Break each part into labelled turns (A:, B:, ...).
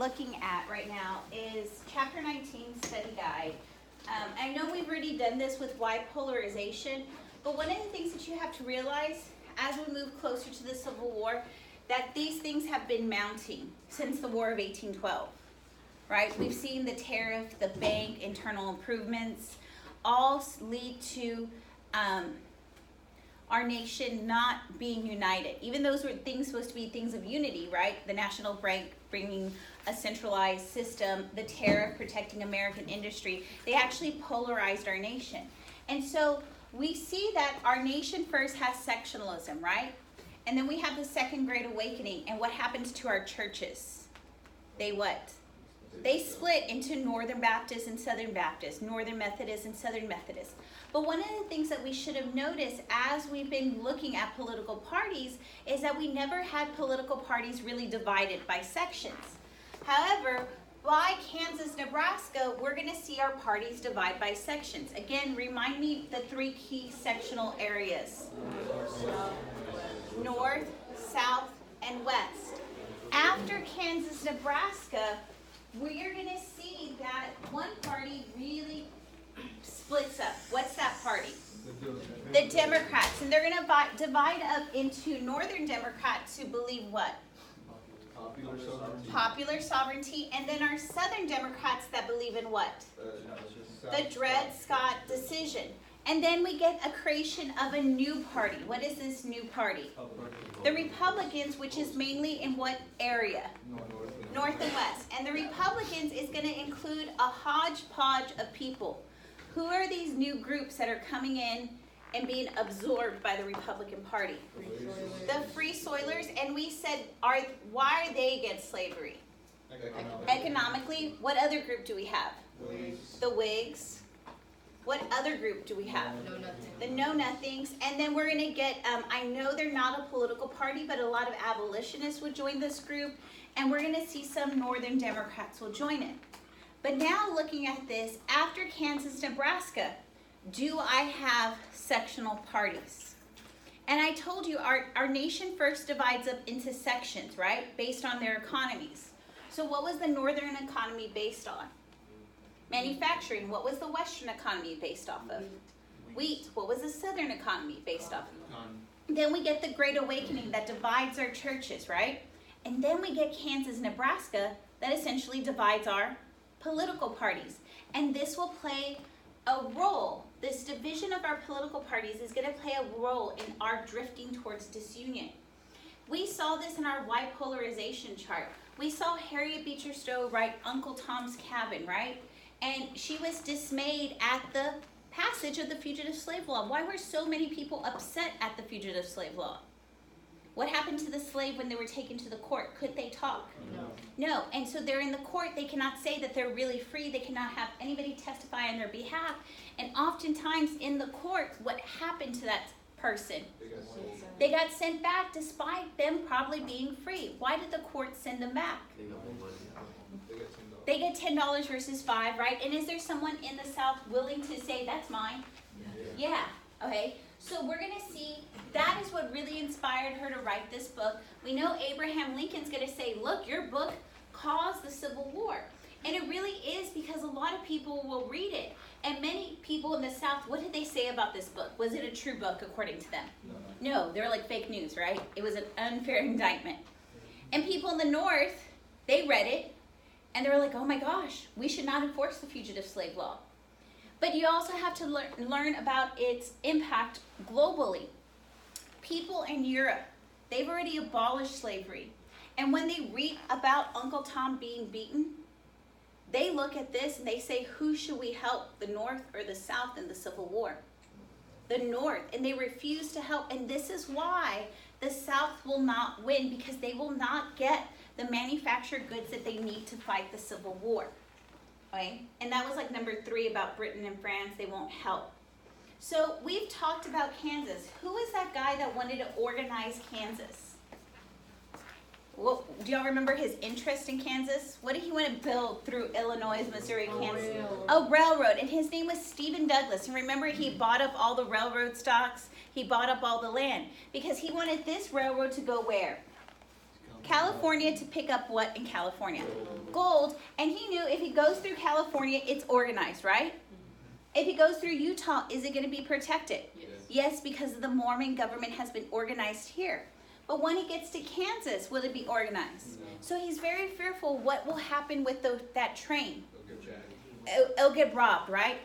A: looking at right now is Chapter 19 Study Guide. I know we've already done this with why polarization, but one of the things that you have to realize as we move closer to the Civil War, that these things have been mounting since the War of 1812, right? We've seen the tariff, the bank, internal improvements, all lead to our nation not being united. Even those were things supposed to be things of unity, right? The national bank bringing a centralized system, the tariff protecting American industry, they actually polarized our nation. And so we see that our nation first has sectionalism, right? And then we have the Second Great Awakening, and what happens to our churches? They what? They split into Northern Baptists and Southern Baptists, Northern Methodists and Southern Methodists. But one of the things that we should have noticed as we've been looking at political parties is that we never had political parties really divided by sections. However, by Kansas, Nebraska, we're going to see our parties divide by sections. Again, remind me the three key sectional areas. North, South, and West. After Kansas, Nebraska, we are going to see that one party really splits up. What's that party? The Democrats. And they're going to divide up into Northern Democrats who believe what? Popular sovereignty. And then our Southern Democrats that believe in what? The Dred Scott decision. And then we get a creation of a new party. What is this new party? The Republicans, which is mainly in what area? North and West. And the Republicans is going to include a hodgepodge of people. Who are these new groups that are coming in and being absorbed by the Republican Party? The Free Soilers. And we said, why are they against slavery? Economically. What other group do we have? The Whigs. What other group do we have? The Know Nothings. And then we're going to get, I know they're not a political party, but a lot of abolitionists would join this group. And we're going to see some Northern Democrats will join it. But now looking at this, after Kansas, Nebraska, do I have sectional parties? And I told you our nation first divides up into sections, right? Based on their economies. So what was the Northern economy based on? Manufacturing. What was the Western economy based off of? Wheat. What was the Southern economy based off of? Then we get the Great Awakening that divides our churches, right? And then we get Kansas, Nebraska that essentially divides our political parties. And this will play a role. This division of our political parties is going to play a role in our drifting towards disunion. We saw this in our why polarization chart. We saw Harriet Beecher Stowe write Uncle Tom's Cabin, right? And she was dismayed at the passage of the Fugitive Slave Law. Why were so many people upset at the Fugitive Slave Law? What happened to the slave when they were taken to the court? Could they talk? No. And so they're in the court. They cannot say that they're really free. They cannot have anybody testify on their behalf. And oftentimes in the court, what happened to that person? They got sent back despite them probably being free. Why did the court send them back? They get $10 versus $5, right? And is there someone in the South willing to say, that's mine? Yeah. Okay. So we're going to see that is what really inspired her to write this book. We know Abraham Lincoln's going to say, look, your book caused the Civil War. And it really is because a lot of people will read it. And many people in the South, what did they say about this book? Was it a true book according to them? No, they're like fake news, right? It was an unfair indictment. And people in the North, they read it. And they were like, oh my gosh, we should not enforce the Fugitive Slave Law. But you also have to learn about its impact globally. People in Europe, they've already abolished slavery. And when they read about Uncle Tom being beaten, they look at this and they say, who should we help, the North or the South in the Civil War? The North. And they refuse to help. And this is why the South will not win, because they will not get the manufactured goods that they need to fight the Civil War. Okay? And that was like number 3 about Britain and France. They won't help. So we've talked about Kansas. Who is that guy that wanted to organize Kansas? Well, do y'all remember his interest in Kansas? What did he want to build through Illinois, Missouri, Kansas? A railroad. And his name was Stephen Douglas. And remember, he bought up all the railroad stocks. He bought up all the land because he wanted this railroad to go where? California to pick up what in California? Gold. And he knew if he goes through California, it's organized, right? If he goes through Utah, is it going to be protected? Yes, because the Mormon government has been organized here. But when he gets to Kansas, will it be organized? No. So he's very fearful what will happen with that train. It'll get robbed, right?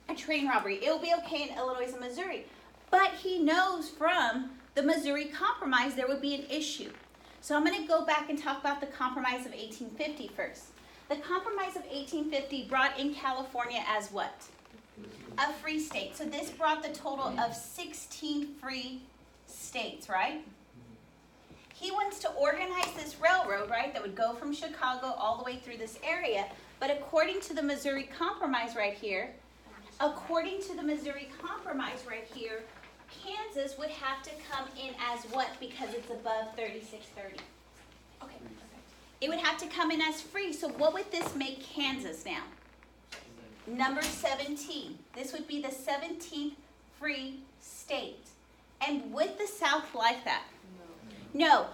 A: A train robbery. It'll be okay in Illinois and Missouri. But he knows from the Missouri Compromise there would be an issue. So I'm going to go back and talk about the Compromise of 1850 first. The Compromise of 1850 brought in California as what? A free state. So this brought the total of 16 free states, right? He wants to organize this railroad, right, that would go from Chicago all the way through this area. But according to the Missouri Compromise right here, Kansas would have to come in as what? Because it's above 3630. Okay. It would have to come in as free. So what would this make Kansas now? Number 17. This would be the 17th free state. And would the South like that? No.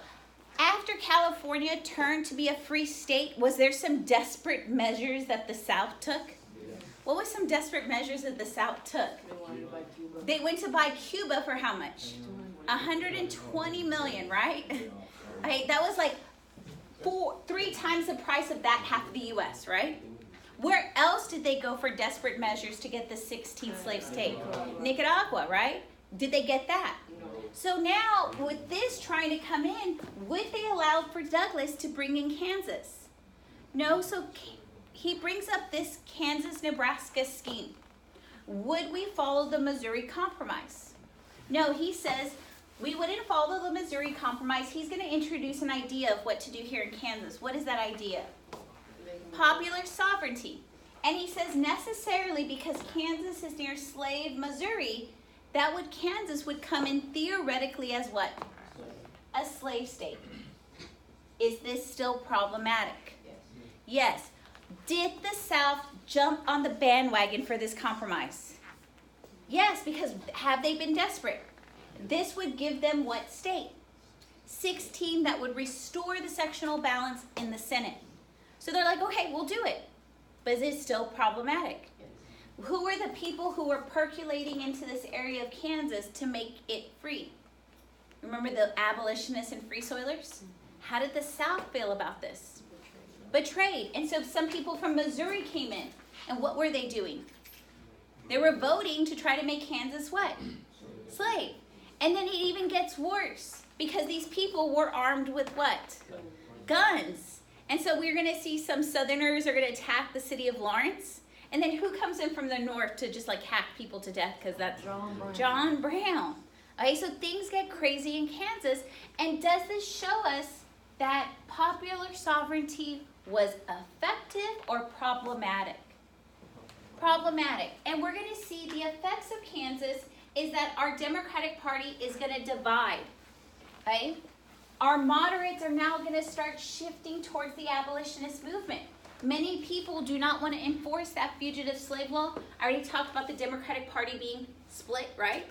A: After California turned to be a free state, was there some desperate measures that the South took? What were some desperate measures that the South took? They went to buy Cuba for how much? 120 million, right? Okay, that was like 3 times the price of that half of the U.S., right? Where else did they go for desperate measures to get the 16th slave state? Nicaragua, right? Did they get that? So now, with this trying to come in, would they allow for Douglas to bring in Kansas? No, so he brings up this Kansas-Nebraska scheme. Would we follow the Missouri Compromise? No, he says we wouldn't follow the Missouri Compromise. He's going to introduce an idea of what to do here in Kansas. What is that idea? Popular sovereignty. And he says necessarily because Kansas is near slave Missouri, Kansas would come in theoretically as what? A slave state. Is this still problematic? Yes. Did the South jump on the bandwagon for this compromise? Yes, because have they been desperate? This would give them what state? 16 that would restore the sectional balance in the Senate. So they're like, okay, we'll do it. But is it still problematic? Who are the people who were percolating into this area of Kansas to make it free? Remember the abolitionists and free soilers? How did the South feel about this? Betrayed. And so some people from Missouri came in. And what were they doing? They were voting to try to make Kansas what? Slave. And then it even gets worse because these people were armed with what? Guns. And so we're going to see some Southerners are going to attack the city of Lawrence. And then who comes in from the north to just like hack people to death? Because that's John Brown. Okay, so things get crazy in Kansas. And does this show us that popular sovereignty was effective or problematic? Problematic. And we're going to see the effects of Kansas is that our Democratic Party is going to divide. Okay? Our moderates are now going to start shifting towards the abolitionist movement. Many people do not want to enforce that fugitive slave law. I already talked about the Democratic Party being split, right?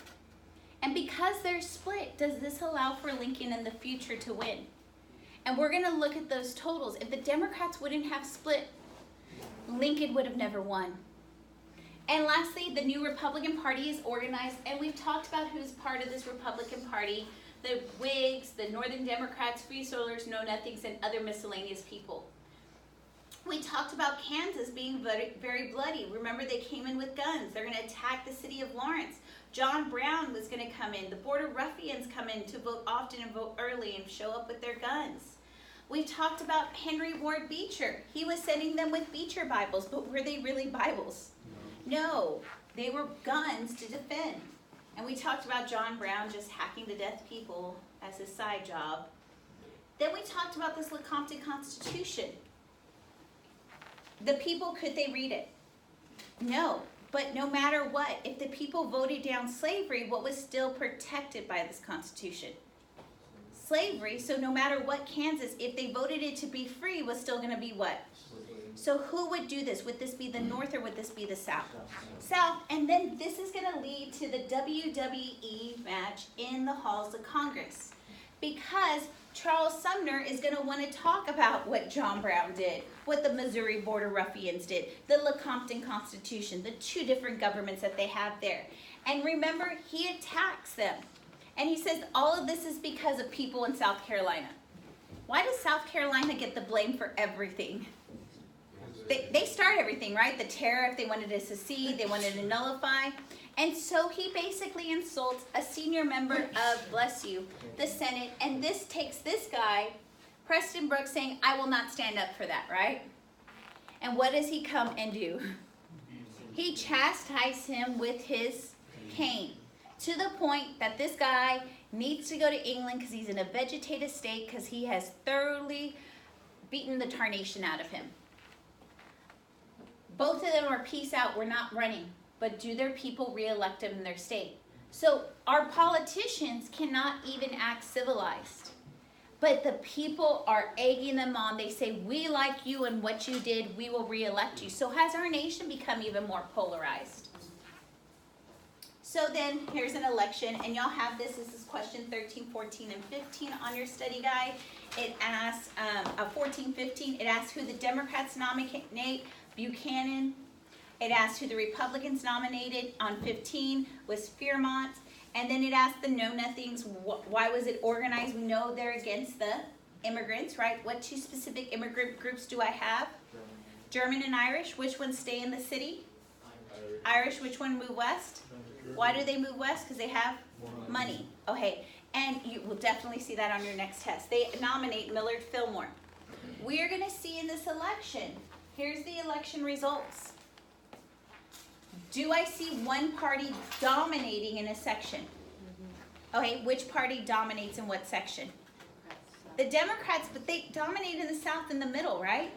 A: And because they're split, does this allow for Lincoln in the future to win? And we're going to look at those totals. If the Democrats wouldn't have split, Lincoln would have never won. And lastly, the new Republican Party is organized, and we've talked about who's part of this Republican Party. The Whigs, the Northern Democrats, Free Soilers, Know-Nothings, and other miscellaneous people. We talked about Kansas being very, very bloody. Remember, they came in with guns. They're going to attack the city of Lawrence. John Brown was going to come in. The Border Ruffians come in to vote often and vote early and show up with their guns. We talked about Henry Ward Beecher. He was sending them with Beecher Bibles, but were they really Bibles? No, they were guns to defend. And we talked about John Brown just hacking to death people as his side job. Then we talked about this Lecompton Constitution. The people, could they read it? No. But no matter what, if the people voted down slavery, what was still protected by this Constitution? Slavery. So no matter what, Kansas, if they voted it to be free, was still going to be what? So who would do this? Would this be the North or would this be the South? South. And then this is going to lead to the WWE match in the halls of Congress. Because Charles Sumner is going to want to talk about what John Brown did, what the Missouri Border Ruffians did, the Lecompton Constitution, the two different governments that they have there. And remember, he attacks them. And he says all of this is because of people in South Carolina. Why does South Carolina get the blame for everything? They start everything, right? The tariff, they wanted to secede, they wanted to nullify. And so he basically insults a senior member of, bless you, the Senate. And this takes this guy, Preston Brooks, saying, I will not stand up for that, right? And what does he come and do? He chastises him with his cane, to the point that this guy needs to go to England because he's in a vegetative state because he has thoroughly beaten the tarnation out of him. Both of them are peace out, we're not running. But do their people re-elect them in their state? So our politicians cannot even act civilized. But the people are egging them on. They say, we like you and what you did, we will re-elect you. So has our nation become even more polarized? So then here's an election, and y'all have this. This is question 13, 14, and 15 on your study guide. It asks, 14, 15, it asks who the Democrats nominate, Buchanan. It asks who the Republicans nominated on 15 was Fairmont. And then it asks the know-nothings, why was it organized? We know they're against the immigrants, right? What two specific immigrant groups do I have? German and Irish. Which ones stay in the city? Irish. Which one move west? Why do they move west? Because they have money. Okay, and you will definitely see that on your next test. They nominate Millard Fillmore. We are going to see in this election, here's the election results. Do I see one party dominating in a section? Okay, which party dominates in what section? The Democrats, but they dominate in the South and the middle, right?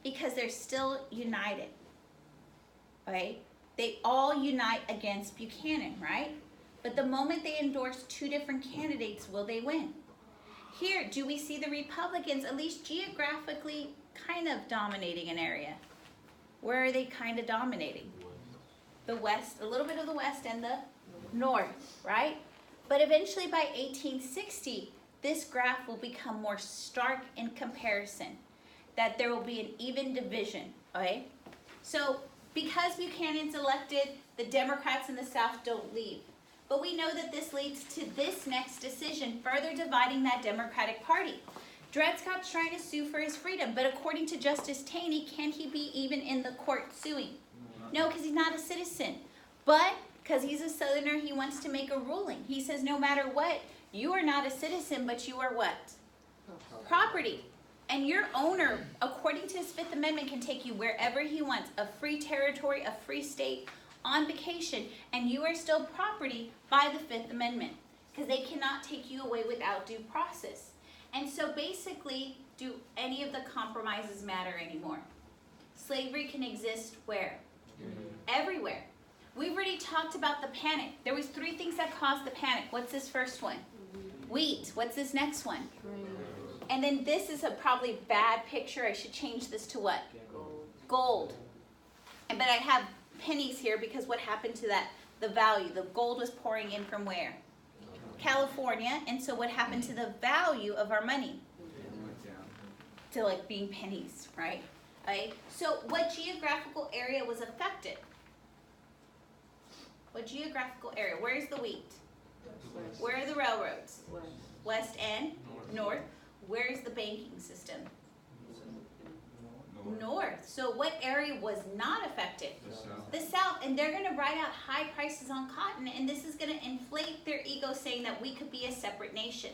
A: Because they're still united. Okay? They all unite against Buchanan, right? But the moment they endorse two different candidates, will they win? Here, do we see the Republicans, at least geographically, kind of dominating an area? Where are they kind of dominating? The West, a little bit of the West and the North, right? But eventually by 1860, this graph will become more stark in comparison, that there will be an even division, okay? So because Buchanan's elected, the Democrats in the South don't leave. But we know that this leads to this next decision, further dividing that Democratic Party. Dred Scott's trying to sue for his freedom, but according to Justice Taney, can he be even in the court suing? No, because he's not a citizen. But because he's a Southerner, he wants to make a ruling. He says no matter what, you are not a citizen, but you are what? Property. And your owner, according to his Fifth Amendment, can take you wherever he wants, a free territory, a free state, on vacation, and you are still property by the Fifth Amendment, because they cannot take you away without due process. And so basically, do any of the compromises matter anymore? Slavery can exist where? Everywhere. We've already talked about the panic. There was 3 things that caused the panic. What's this first one? Wheat. What's this next one? And then this is a probably bad picture. I should change this to what? Gold. But I have pennies here because what happened to that? The value. The gold was pouring in from where? California. And so what happened to the value of our money? To like being pennies, right? Okay. So what geographical area was affected? What geographical area? Where's the wheat? Where are the railroads? West and north. Where's the banking system? North. So what area was not affected? The South. And they're going to write out high prices on cotton, and this is going to inflate their ego, saying that we could be a separate nation.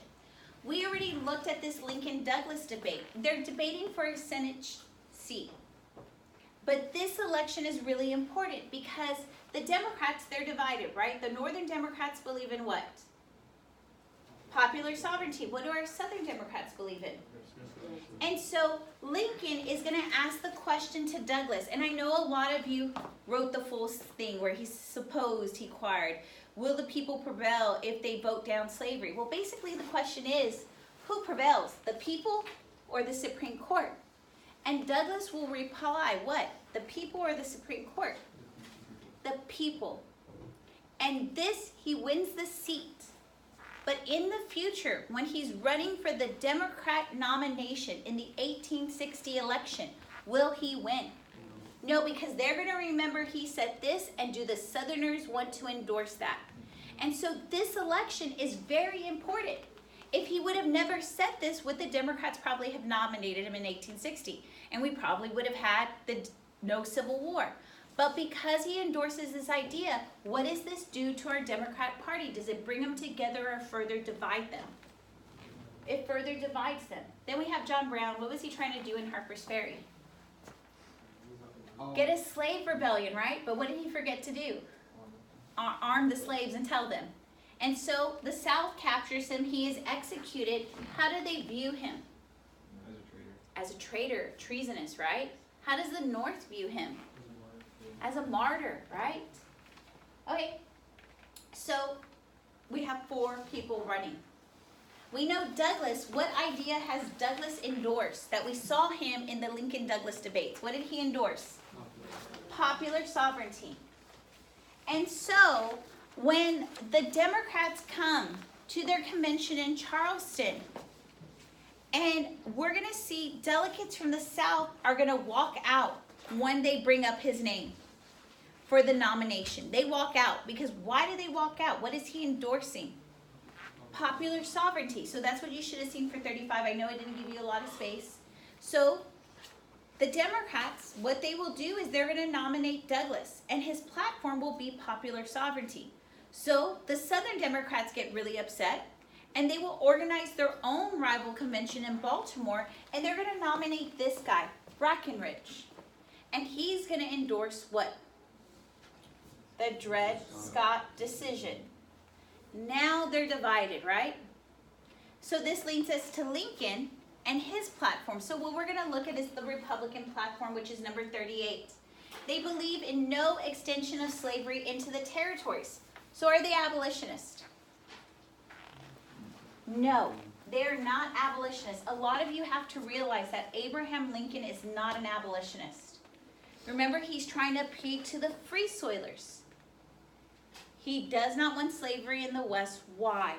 A: We already looked at this Lincoln-Douglas debate. They're debating for a Senate seat. But this election is really important because the Democrats, they're divided, right? The Northern Democrats believe in what? Popular sovereignty. What do our Southern Democrats believe in? And so Lincoln is going to ask the question to Douglas. And I know a lot of you wrote the full thing where he supposed he inquired, will the people prevail if they vote down slavery? Well, basically the question is, who prevails, the people or the Supreme Court? And Douglas will reply, what? The people or the Supreme Court? The people. And this, he wins the seat. But in the future, when he's running for the Democrat nomination in the 1860 election, will he win? No, because they're going to remember he said this, and do the Southerners want to endorse that? And so this election is very important. If he would have never said this, would the Democrats probably have nominated him in 1860? And we probably would have had no Civil War. But because he endorses this idea, what does this do to our Democrat Party? Does it bring them together or further divide them? It further divides them. Then we have John Brown. What was he trying to do in Harper's Ferry? Get a slave rebellion, right? But what did he forget to do? Arm the slaves and tell them. And so the South captures him. He is executed. How do they view him? As a traitor, treasonous, right? How does the North view him? As a martyr, right? Okay, so we have 4 people running. We know Douglas. What idea has Douglas endorsed? That we saw him in the Lincoln-Douglas debates. What did he endorse? Popular sovereignty. And so when the Democrats come to their convention in Charleston, and we're going to see delegates from the South are going to walk out when they bring up his name for the nomination. They walk out because why do they walk out? What is he endorsing? Popular sovereignty. So that's what you should have seen for 35. I know I didn't give you a lot of space. So the Democrats, what they will do is they're going to nominate Douglas, and his platform will be popular sovereignty. So the Southern Democrats get really upset, and they will organize their own rival convention in Baltimore, and they're going to nominate this guy, Breckinridge. And he's going to endorse what? The Dred Scott decision. Now they're divided, right? So this leads us to Lincoln and his platform. So what we're going to look at is the Republican platform, which is number 38. They believe in no extension of slavery into the territories. So are they abolitionists? No, they're not abolitionists. A lot of you have to realize that Abraham Lincoln is not an abolitionist. Remember, he's trying to appeal to the free soilers. He does not want slavery in the West. Why?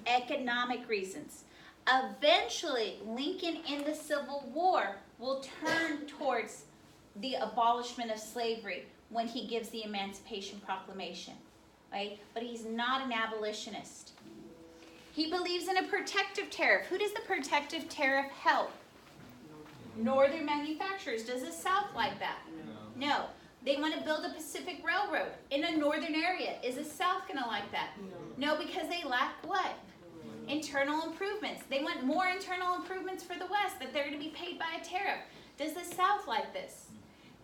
A: Economic reasons. Eventually, Lincoln in the Civil War will turn towards the abolishment of slavery when he gives the Emancipation Proclamation, right? But he's not an abolitionist. He believes in a protective tariff. Who does the protective tariff help? Northern manufacturers. Does the South like that? No. They want to build a Pacific Railroad in a northern area. Is the South going to like that? No, because they lack what? Internal improvements. They want more internal improvements for the West, that they're going to be paid by a tariff. Does the South like this?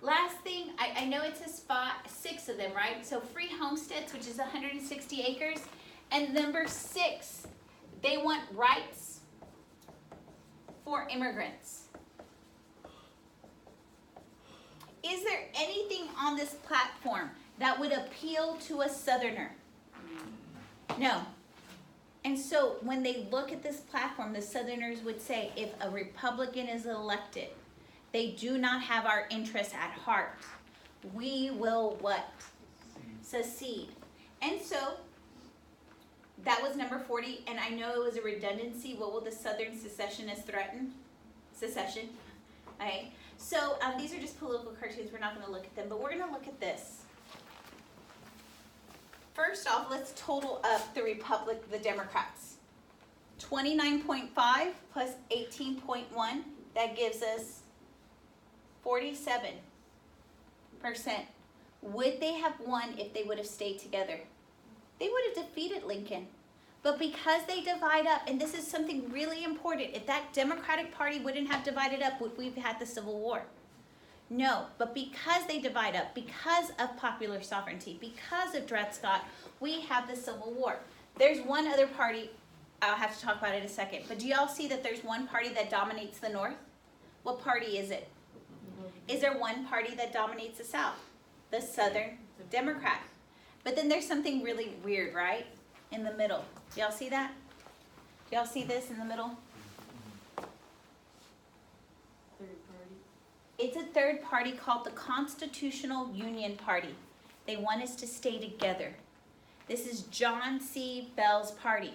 A: Last thing, I know it says 6 of them, right? So free homesteads, which is 160 acres. And number 6, they want rights for immigrants. Is there anything on this platform that would appeal to a Southerner? No. And so when they look at this platform, the Southerners would say, if a Republican is elected, they do not have our interests at heart. We will what? Secede. And so that was number 40, and I know it was a redundancy. What will the Southern secessionists threaten? Secession. Okay. So these are just political cartoons. We're not going to look at them, but we're going to look at this. First off, let's total up the Democrats. 29.5 plus 18.1, that gives us 47%. Would they have won if they would have stayed together? They would have defeated Lincoln. But because they divide up, and this is something really important, if that Democratic Party wouldn't have divided up, would we have had the Civil War? No, but because they divide up, because of popular sovereignty, because of Dred Scott, we have the Civil War. There's one other party, I'll have to talk about it in a second, but do y'all see that there's one party that dominates the North? What party is it? Is there one party that dominates the South? The Southern Democrat. But then there's something really weird, right? In the middle. Do y'all see that? Do y'all see this in the middle? It's a third party called the Constitutional Union Party. They want us to stay together. This is John C. Bell's party.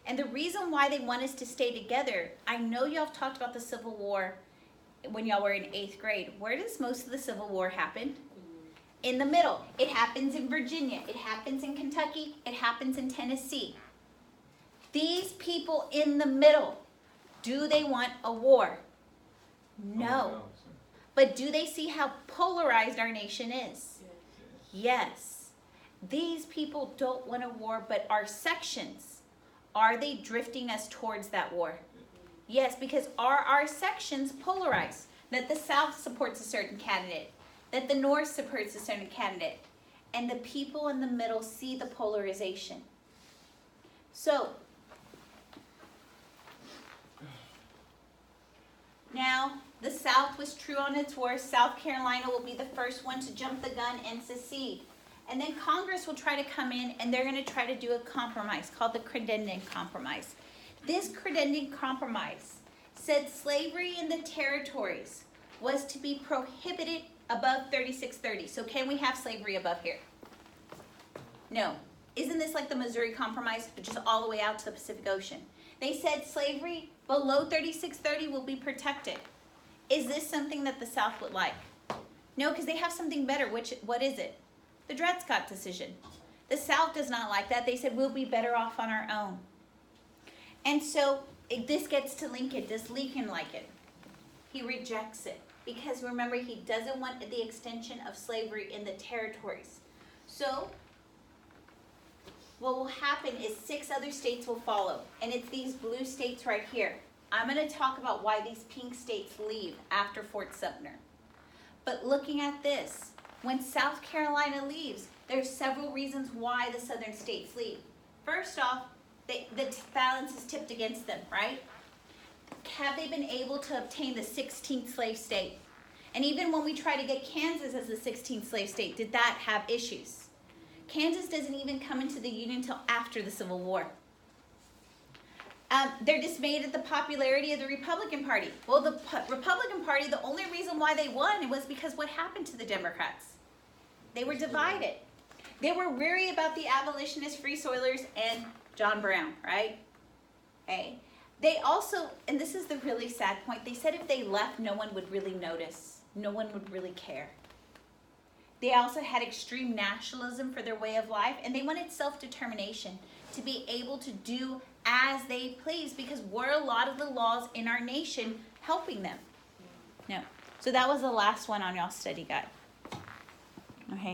A: And the reason why they want us to stay together, I know y'all have talked about the Civil War when y'all were in 8th grade. Where does most of the Civil War happen? In the middle. It happens in Virginia. It happens in Kentucky. It happens in Tennessee. These people in the middle, do they want a war? No. But do they see how polarized our nation is? Yes. These people don't want a war, but our sections, are they drifting us towards that war? Yes, because are our sections polarized? That the South supports a certain candidate, that the North supports a certain candidate, and the people in the middle see the polarization. So, now, the South was true on its worst. South Carolina will be the first one to jump the gun and secede. And then Congress will try to come in and they're going to try to do a compromise called the Crittenden Compromise. This Crittenden Compromise said slavery in the territories was to be prohibited above 3630. So can we have slavery above here? No. Isn't this like the Missouri Compromise, which is all the way out to the Pacific Ocean? They said slavery below 3630 will be protected. Is this something that the South would like? No, because they have something better. What is it? The Dred Scott decision. The South does not like that. They said we'll be better off on our own. And so this gets to Lincoln. Does Lincoln like it? He rejects it because remember he doesn't want the extension of slavery in the territories. So what will happen is 6 other states will follow, and it's these blue states right here. I'm going to talk about why these pink states leave after Fort Sumter. But looking at this, when South Carolina leaves, there's several reasons why the southern states leave. First off, the balance is tipped against them, right? Have they been able to obtain the 16th slave state? And even when we try to get Kansas as the 16th slave state, did that have issues? Kansas doesn't even come into the Union until after the Civil War. They're dismayed at the popularity of the Republican Party. Well, the Republican Party, the only reason why they won was because what happened to the Democrats? They were divided. They were weary about the abolitionists, free soilers, and John Brown, right? Okay. They also, and this is the really sad point, they said if they left, no one would really notice. No one would really care. They also had extreme nationalism for their way of life, and they wanted self-determination to be able to do as they please, because were a lot of the laws in our nation helping them? No. So that was the last one on y'all's study guide. Okay.